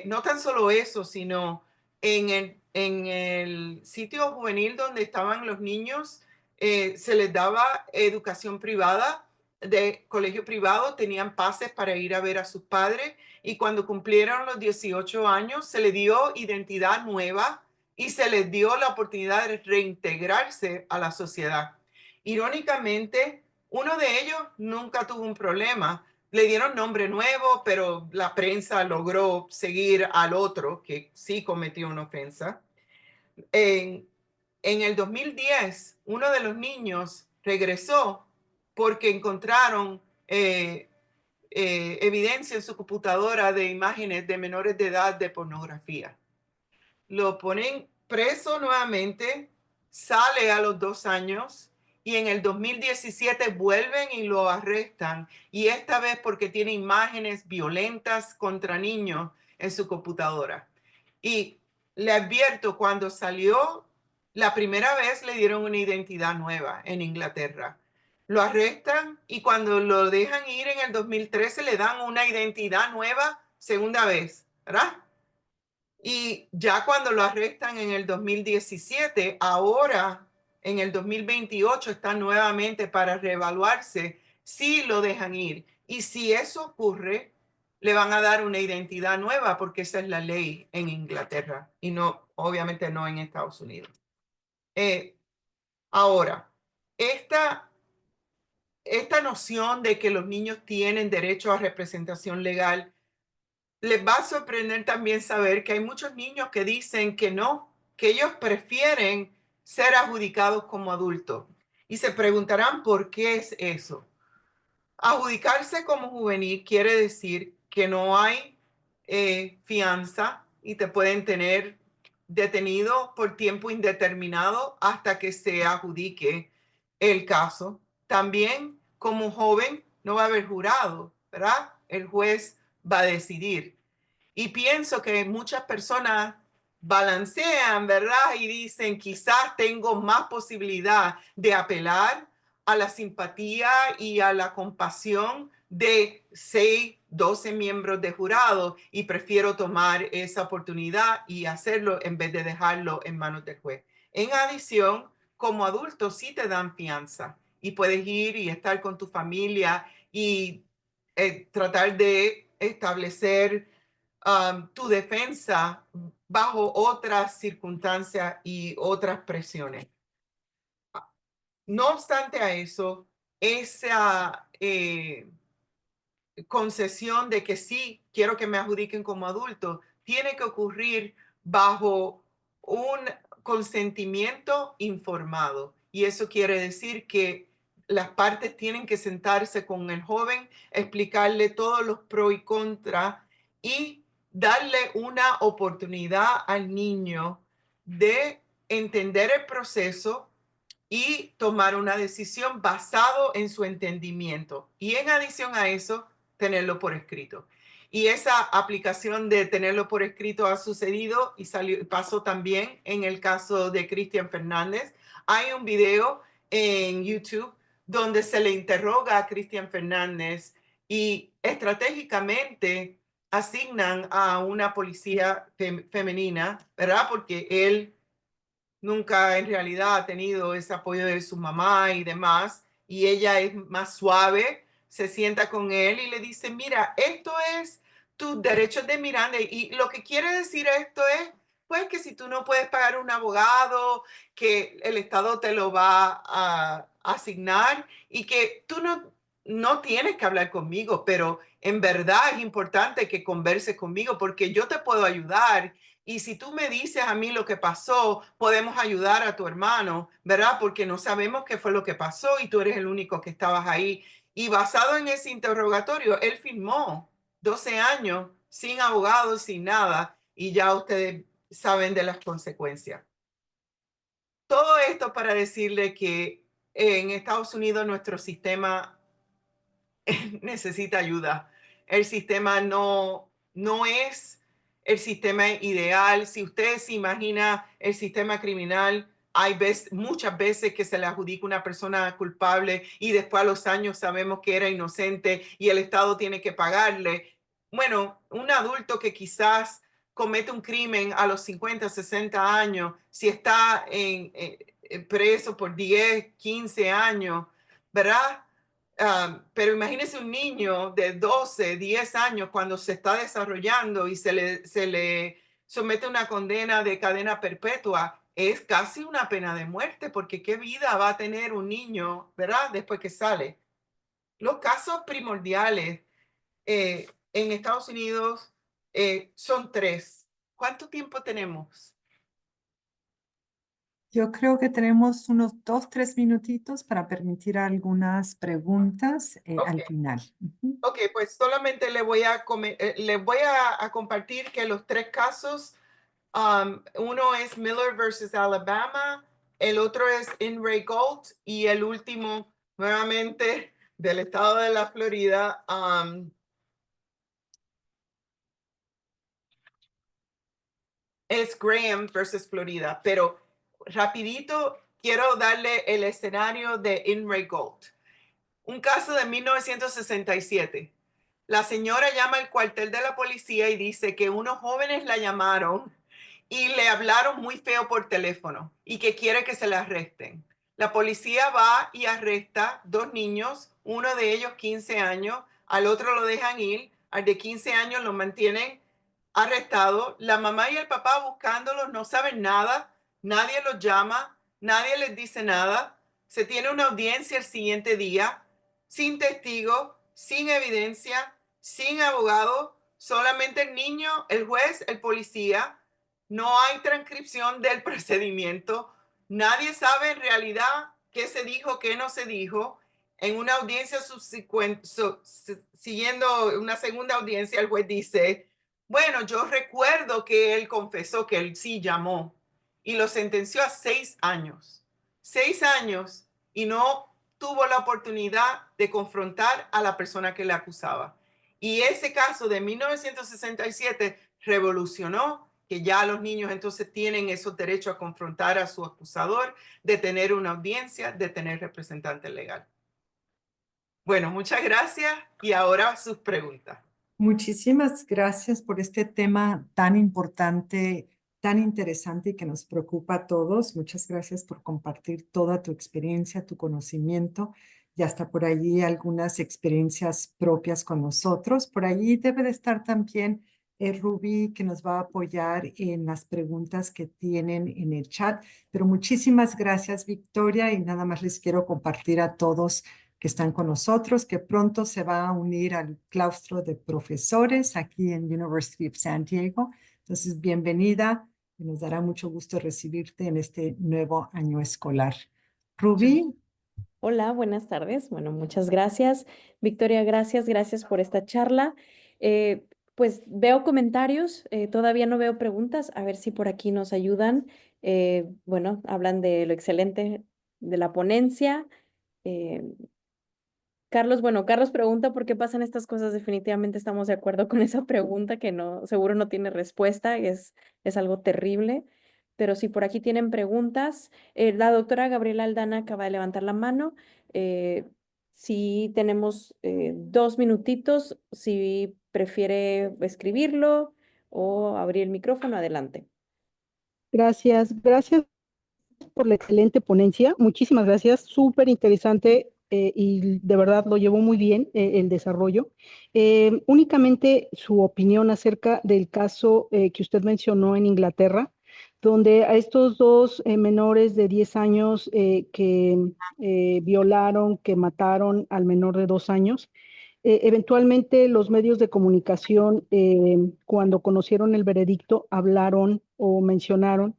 No tan solo eso, sino en el sitio juvenil donde estaban los niños, se les daba educación privada, de colegio privado, tenían pases para ir a ver a sus padres y cuando cumplieron los 18 años se les dio identidad nueva y se les dio la oportunidad de reintegrarse a la sociedad. Irónicamente, uno de ellos nunca tuvo un problema, le dieron nombre nuevo, pero la prensa logró seguir al otro que sí cometió una ofensa. En, en el 2010, uno de los niños regresó porque encontraron evidencia en su computadora de imágenes de menores de edad de pornografía. Lo ponen preso nuevamente, sale a los 2 años y en el 2017 vuelven y lo arrestan y esta vez porque tiene imágenes violentas contra niños en su computadora. Y le advierto, cuando salió la primera vez le dieron una identidad nueva en Inglaterra. Lo arrestan y cuando lo dejan ir en el 2013 le dan una identidad nueva segunda vez, ¿verdad? Y ya cuando lo arrestan en el 2017, ahora en el 2028 está nuevamente para reevaluarse si lo dejan ir. Y si eso ocurre, le van a dar una identidad nueva porque esa es la ley en Inglaterra y no, obviamente no en Estados Unidos. Ahora, esta noción de que los niños tienen derecho a representación legal, les va a sorprender también saber que hay muchos niños que dicen que no, que ellos prefieren ser adjudicados como adultos. Y se preguntarán por qué es eso. Adjudicarse como juvenil quiere decir que no hay fianza y te pueden tener detenido por tiempo indeterminado hasta que se adjudique el caso. También, como joven, no va a haber jurado, ¿verdad? El juez va a decidir. Y pienso que muchas personas balancean, ¿verdad? Y dicen, quizás tengo más posibilidad de apelar a la simpatía y a la compasión de 6, 12 miembros de jurado y prefiero tomar esa oportunidad y hacerlo en vez de dejarlo en manos del juez. En adición, como adulto sí te dan fianza y puedes ir y estar con tu familia y tratar de establecer tu defensa bajo otras circunstancias y otras presiones. No obstante a eso, esa concesión de que sí quiero que me adjudiquen como adulto tiene que ocurrir bajo un consentimiento informado. Y eso quiere decir que las partes tienen que sentarse con el joven, explicarle todos los pros y contras y darle una oportunidad al niño de entender el proceso y tomar una decisión basado en su entendimiento. Y en adición a eso, tenerlo por escrito. Y esa aplicación de tenerlo por escrito ha sucedido y pasó también en el caso de Cristian Fernández. Hay un video en YouTube donde se le interroga a Cristian Fernández y estratégicamente asignan a una policía femenina, ¿verdad? Porque él nunca en realidad ha tenido ese apoyo de su mamá y demás, y ella es más suave, se sienta con él y le dice, mira, esto es tus derechos de Miranda, y lo que quiere decir esto es, pues que si tú no puedes pagar un abogado, que el Estado te lo va a asignar y que tú no tienes que hablar conmigo, pero en verdad es importante que converses conmigo porque yo te puedo ayudar y si tú me dices a mí lo que pasó, podemos ayudar a tu hermano, ¿verdad? Porque no sabemos qué fue lo que pasó y tú eres el único que estabas ahí. Y basado en ese interrogatorio, él firmó 12 años sin abogado, sin nada, y ya ustedes saben de las consecuencias. Todo esto para decirle que en Estados Unidos nuestro sistema necesita ayuda. El sistema no es el sistema ideal. Si usted se imagina el sistema criminal, hay muchas veces que se le adjudica una persona culpable y después a los años sabemos que era inocente y el Estado tiene que pagarle. Bueno, un adulto que quizás comete un crimen a los 50, 60 años, si está preso por 10, 15 años, ¿verdad? Pero imagínese un niño de 12, 10 años cuando se está desarrollando y se le somete a una condena de cadena perpetua, es casi una pena de muerte, porque qué vida va a tener un niño, ¿verdad? Después que sale. Los casos primordiales en Estados Unidos son 3. ¿Cuánto tiempo tenemos? Yo creo que tenemos unos 2, 3 minutitos para permitir algunas preguntas Ok. al final. Ujú. Ok, pues solamente le voy a compartir que los 3 casos, uno es Miller versus Alabama, el otro es In Ray Gold y el último nuevamente del estado de la Florida, es Graham versus Florida, pero rapidito quiero darle el escenario de In Ray Gold. Un caso de 1967. La señora llama al cuartel de la policía y dice que unos jóvenes la llamaron y le hablaron muy feo por teléfono y que quiere que se la arresten. La policía va y arresta dos niños, uno de ellos 15 años, al otro lo dejan ir, al de 15 años lo mantienen arrestado. La mamá y el papá buscándolos no saben nada, nadie los llama, nadie les dice nada. Se tiene una audiencia el siguiente día, sin testigo, sin evidencia, sin abogado, solamente el niño, el juez, el policía. No hay transcripción del procedimiento. Nadie sabe en realidad qué se dijo, qué no se dijo. En una audiencia subsecuente, siguiendo una segunda audiencia, el juez dice, bueno, yo recuerdo que él confesó que él sí llamó y lo sentenció a 6 años. 6 años y no tuvo la oportunidad de confrontar a la persona que le acusaba. Y ese caso de 1967 revolucionó que ya los niños entonces tienen esos derechos a confrontar a su acusador, de tener una audiencia, de tener representante legal. Bueno, muchas gracias y ahora sus preguntas. Muchísimas gracias por este tema tan importante, tan interesante y que nos preocupa a todos. Muchas gracias por compartir toda tu experiencia, tu conocimiento y hasta por allí algunas experiencias propias con nosotros. Por allí debe de estar también Ruby, que nos va a apoyar en las preguntas que tienen en el chat. Pero muchísimas gracias, Victoria, y nada más les quiero compartir a todos que están con nosotros, que pronto se va a unir al claustro de profesores aquí en University of San Diego. Entonces, bienvenida y nos dará mucho gusto recibirte en este nuevo año escolar. Rubí. Hola, buenas tardes. Bueno, muchas gracias. Victoria, gracias por esta charla. Pues veo comentarios, todavía no veo preguntas, a ver si por aquí nos ayudan. Bueno, hablan de lo excelente de la ponencia. Eh, Carlos pregunta por qué pasan estas cosas. Definitivamente estamos de acuerdo con esa pregunta que no, seguro no tiene respuesta, es algo terrible. Pero si por aquí tienen preguntas, la doctora Gabriela Aldana acaba de levantar la mano. Si tenemos 2 minutitos, si prefiere escribirlo o abrir el micrófono, adelante. Gracias por la excelente ponencia. Muchísimas gracias, súper interesante y de verdad lo llevó muy bien el desarrollo. Únicamente su opinión acerca del caso que usted mencionó en Inglaterra, donde a estos dos menores de 10 años que violaron, que mataron al menor de 2 años. Eventualmente los medios de comunicación, cuando conocieron el veredicto, hablaron o mencionaron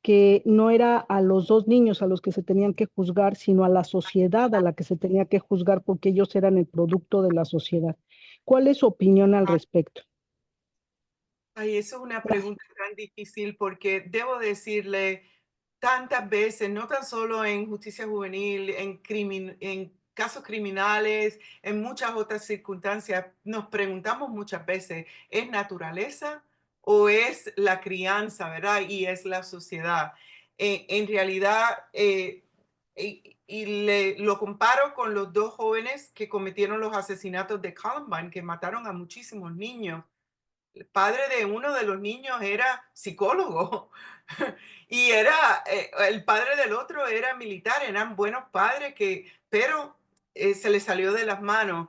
que no era a los dos niños a los que se tenían que juzgar, sino a la sociedad a la que se tenía que juzgar porque ellos eran el producto de la sociedad. ¿Cuál es su opinión al respecto? Ay, eso es una pregunta tan difícil porque debo decirle tantas veces, no tan solo en justicia juvenil, en casos criminales, en muchas otras circunstancias, nos preguntamos muchas veces, ¿es naturaleza o es la crianza, verdad? Y es la sociedad. En realidad, lo comparo con los dos jóvenes que cometieron los asesinatos de Columbine, que mataron a muchísimos niños. El padre de uno de los niños era psicólogo y el padre del otro era militar, eran buenos padres pero se les salió de las manos.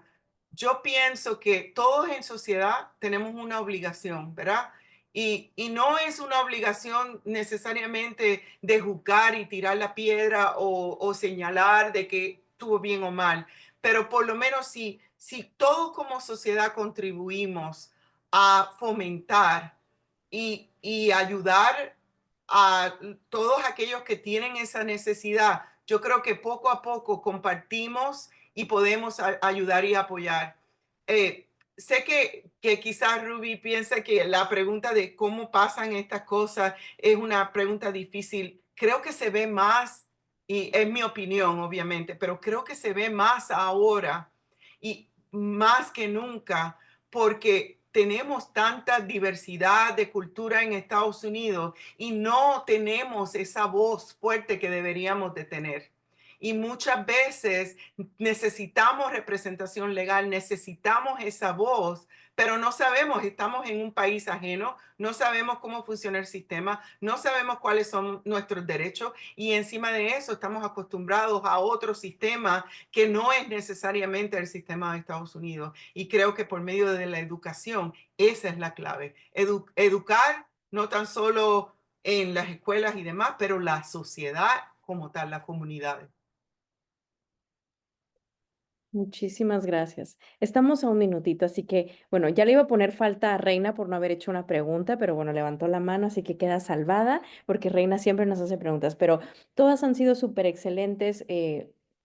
Yo pienso que todos en sociedad tenemos una obligación, ¿verdad? Y no es una obligación necesariamente de juzgar y tirar la piedra o señalar de que estuvo bien o mal, pero por lo menos si todos como sociedad contribuimos a fomentar y ayudar a todos aquellos que tienen esa necesidad. Yo creo que poco a poco compartimos y podemos ayudar y apoyar. Sé que quizás Ruby piensa que la pregunta de cómo pasan estas cosas es una pregunta difícil. Creo que se ve más, y es mi opinión obviamente, pero creo que se ve más ahora y más que nunca porque tenemos tanta diversidad de cultura en Estados Unidos y no tenemos esa voz fuerte que deberíamos de tener. Y muchas veces necesitamos representación legal, necesitamos esa voz, pero no sabemos, estamos en un país ajeno, no sabemos cómo funciona el sistema, no sabemos cuáles son nuestros derechos y encima de eso estamos acostumbrados a otro sistema que no es necesariamente el sistema de Estados Unidos. Y creo que por medio de la educación, esa es la clave. Educar no tan solo en las escuelas y demás, pero la sociedad como tal, la comunidad. Muchísimas gracias. Estamos a un minutito, así que, bueno, ya le iba a poner falta a Reina por no haber hecho una pregunta, pero bueno, levantó la mano, así que queda salvada, porque Reina siempre nos hace preguntas, pero todas han sido súper excelentes.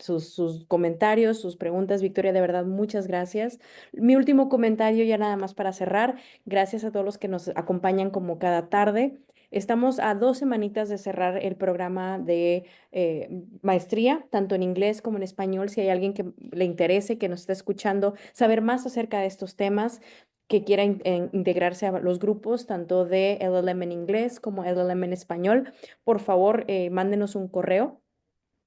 Sus comentarios, sus preguntas, Victoria, de verdad, muchas gracias. Mi último comentario, ya nada más para cerrar, gracias a todos los que nos acompañan como cada tarde. Estamos a 2 semanitas de cerrar el programa de maestría, tanto en inglés como en español. Si hay alguien que le interese, que nos está escuchando, saber más acerca de estos temas, que quiera integrarse a los grupos, tanto de LLM en inglés como LLM en español, por favor, mándenos un correo.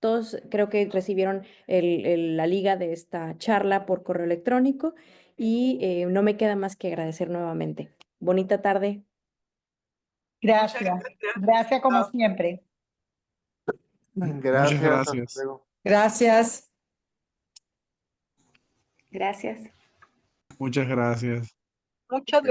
Todos creo que recibieron la liga de esta charla por correo electrónico y no me queda más que agradecer nuevamente. Bonita tarde. Muchas Gracias. gracias. Gracias como siempre. Muchas Gracias, hasta gracias. luego. Gracias. Gracias. Muchas gracias. Muchas